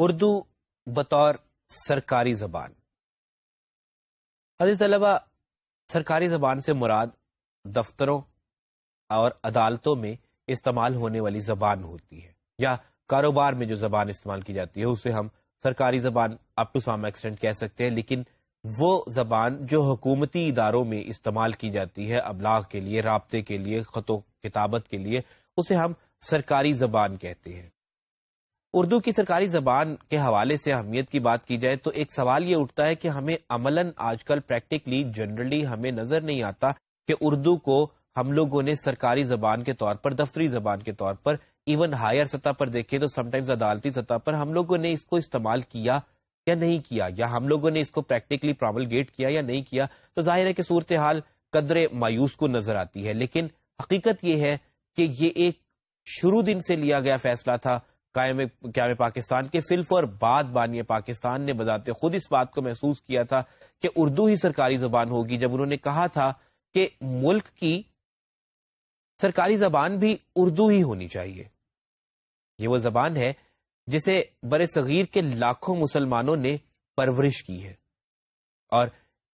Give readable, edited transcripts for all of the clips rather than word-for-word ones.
اردو بطور سرکاری زبان. عزیز طلبہ، سرکاری زبان سے مراد دفتروں اور عدالتوں میں استعمال ہونے والی زبان ہوتی ہے، یا کاروبار میں جو زبان استعمال کی جاتی ہے اسے ہم سرکاری زبان اپ ٹو سم ایکسٹینٹ کہہ سکتے ہیں. لیکن وہ زبان جو حکومتی اداروں میں استعمال کی جاتی ہے، ابلاغ کے لیے، رابطے کے لیے، خط و کتابت کے لیے، اسے ہم سرکاری زبان کہتے ہیں. اردو کی سرکاری زبان کے حوالے سے اہمیت کی بات کی جائے تو ایک سوال یہ اٹھتا ہے کہ ہمیں عملاً آج کل پریکٹیکلی جنرلی ہمیں نظر نہیں آتا کہ اردو کو ہم لوگوں نے سرکاری زبان کے طور پر، دفتری زبان کے طور پر، ایون ہائر سطح پر دیکھیں تو سم ٹائمز عدالتی سطح پر ہم لوگوں نے اس کو استعمال کیا یا نہیں کیا، یا ہم لوگوں نے اس کو پریکٹیکلی پروملگیٹ کیا یا نہیں کیا. تو ظاہر ہے کہ صورتحال قدرے مایوس کو نظر آتی ہے. لیکن حقیقت یہ ہے کہ یہ ایک شروع دن سے لیا گیا فیصلہ تھا. قائم پاکستان کے فلف اور بعد بانی پاکستان نے بذات خود اس بات کو محسوس کیا تھا کہ اردو ہی سرکاری زبان ہوگی، جب انہوں نے کہا تھا کہ ملک کی سرکاری زبان بھی اردو ہی ہونی چاہیے. یہ وہ زبان ہے جسے بر صغیر کے لاکھوں مسلمانوں نے پرورش کی ہے، اور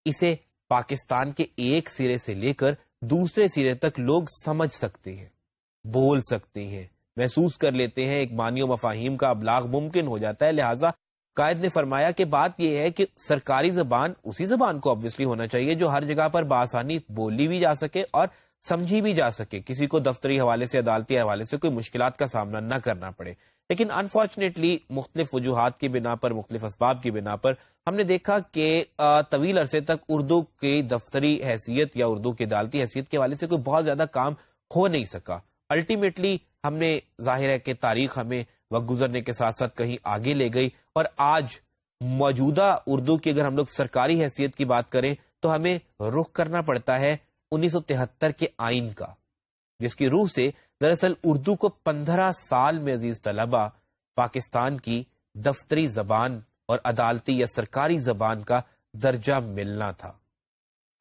اسے پاکستان کے ایک سرے سے لے کر دوسرے سرے تک لوگ سمجھ سکتے ہیں، بول سکتے ہیں، محسوس کر لیتے ہیں. ایک معنی و مفاہیم کا ابلاغ ممکن ہو جاتا ہے. لہٰذا قائد نے فرمایا کہ بات یہ ہے کہ سرکاری زبان اسی زبان کو obviously ہونا چاہیے جو ہر جگہ پر بآسانی بولی بھی جا سکے اور سمجھی بھی جا سکے، کسی کو دفتری حوالے سے، عدالتی حوالے سے کوئی مشکلات کا سامنا نہ کرنا پڑے. لیکن انفارچونیٹلی مختلف وجوہات کی بنا پر، مختلف اسباب کی بنا پر ہم نے دیکھا کہ طویل عرصے تک اردو کی دفتری حیثیت یا اردو کی عدالتی حیثیت کے حوالے سے کوئی بہت زیادہ کام ہو نہیں سکا. الٹیمیٹلی ہم نے، ظاہر ہے کہ تاریخ ہمیں وقت گزرنے کے ساتھ ساتھ کہیں آگے لے گئی، اور آج موجودہ اردو کی اگر ہم لوگ سرکاری حیثیت کی بات کریں تو ہمیں رخ کرنا پڑتا ہے 1973 کے آئین کا، جس کی روح سے دراصل اردو کو 15 سال میں عزیز طلبہ پاکستان کی دفتری زبان اور عدالتی یا سرکاری زبان کا درجہ ملنا تھا.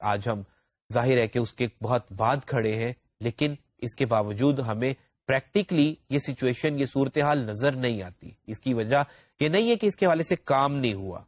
آج ہم ظاہر ہے کہ اس کے بہت بعد کھڑے ہیں، لیکن اس کے باوجود ہمیں پریکٹیکلی یہ سچویشن، یہ صورتحال نظر نہیں آتی. اس کی وجہ یہ نہیں ہے کہ اس کے حوالے سے کام نہیں ہوا،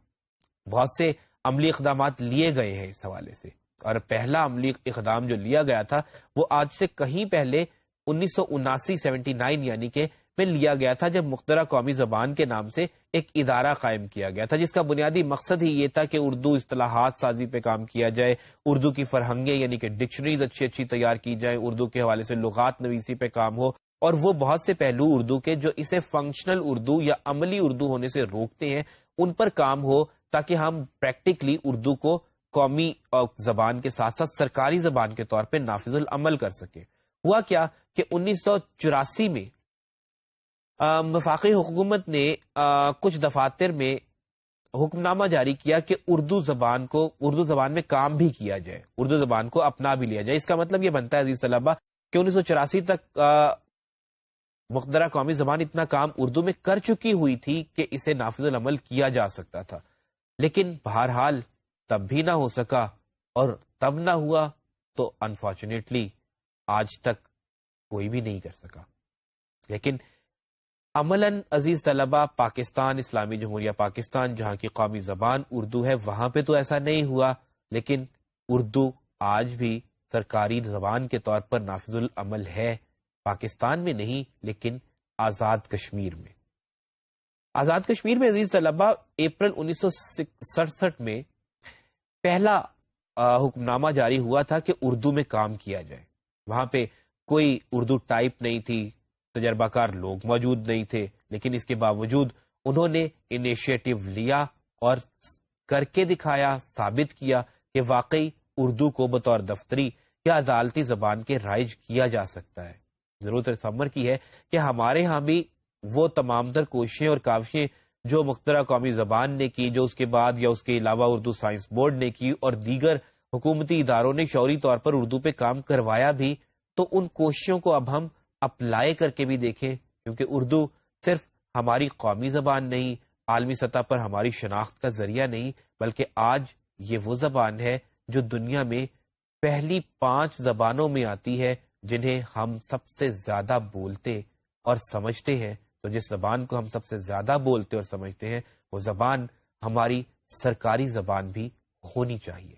بہت سے عملی اقدامات لیے گئے ہیں اس حوالے سے. اور پہلا عملی اقدام جو لیا گیا تھا وہ آج سے کہیں پہلے 1979 یعنی کہ میں لیا گیا تھا، جب مخترع قومی زبان کے نام سے ایک ادارہ قائم کیا گیا تھا، جس کا بنیادی مقصد ہی یہ تھا کہ اردو اصطلاحات سازی پہ کام کیا جائے، اردو کی فرہنگیں یعنی کہ ڈکشنریز اچھی تیار کی جائیں، اردو کے حوالے سے لغات نویسی پہ کام ہو، اور وہ بہت سے پہلو اردو کے جو اسے فنکشنل اردو یا عملی اردو ہونے سے روکتے ہیں ان پر کام ہو، تاکہ ہم پریکٹیکلی اردو کو قومی زبان کے ساتھ ساتھ سرکاری زبان کے طور پہ نافذ العمل کر سکیں. ہوا کیا کہ 1984 میں وفاقی حکومت نے کچھ دفاتر میں حکم نامہ جاری کیا کہ اردو زبان میں کام بھی کیا جائے، اردو زبان کو اپنا بھی لیا جائے. اس کا مطلب یہ بنتا ہے عزیز طلبہ کہ 1984 تک مقدرہ قومی زبان اتنا کام اردو میں کر چکی ہوئی تھی کہ اسے نافذ العمل کیا جا سکتا تھا. لیکن بہرحال تب بھی نہ ہو سکا، اور تب نہ ہوا تو انفارچونیٹلی آج تک کوئی بھی نہیں کر سکا. لیکن عملاً عزیز طلبہ پاکستان، اسلامی جمہوریہ پاکستان، جہاں کی قومی زبان اردو ہے، وہاں پہ تو ایسا نہیں ہوا. لیکن اردو آج بھی سرکاری زبان کے طور پر نافذ العمل ہے، پاکستان میں نہیں لیکن آزاد کشمیر میں. آزاد کشمیر میں عزیز طلبہ اپریل 1967 میں پہلا حکم نامہ جاری ہوا تھا کہ اردو میں کام کیا جائے. وہاں پہ کوئی اردو ٹائپ نہیں تھی، تجربہ کار لوگ موجود نہیں تھے، لیکن اس کے باوجود انہوں نے انیشیٹو لیا اور کر کے دکھایا، ثابت کیا کہ واقعی اردو کو بطور دفتری یا عدالتی زبان کے رائج کیا جا سکتا ہے. ضرورت تصور کی ہے کہ ہمارے ہاں بھی وہ تمام تر کوششیں اور کاوشیں جو مخترع قومی زبان نے کی، جو اس کے بعد یا اس کے علاوہ اردو سائنس بورڈ نے کی، اور دیگر حکومتی اداروں نے شعوری طور پر اردو پہ کام کروایا بھی، تو ان کوششوں کو اب ہم اپلائی کر کے بھی دیکھیں، کیونکہ اردو صرف ہماری قومی زبان نہیں، عالمی سطح پر ہماری شناخت کا ذریعہ نہیں، بلکہ آج یہ وہ زبان ہے جو دنیا میں پہلی 5 زبانوں میں آتی ہے جنہیں ہم سب سے زیادہ بولتے اور سمجھتے ہیں تو جس زبان کو ہم سب سے زیادہ بولتے اور سمجھتے ہیں وہ زبان ہماری سرکاری زبان بھی ہونی چاہیے.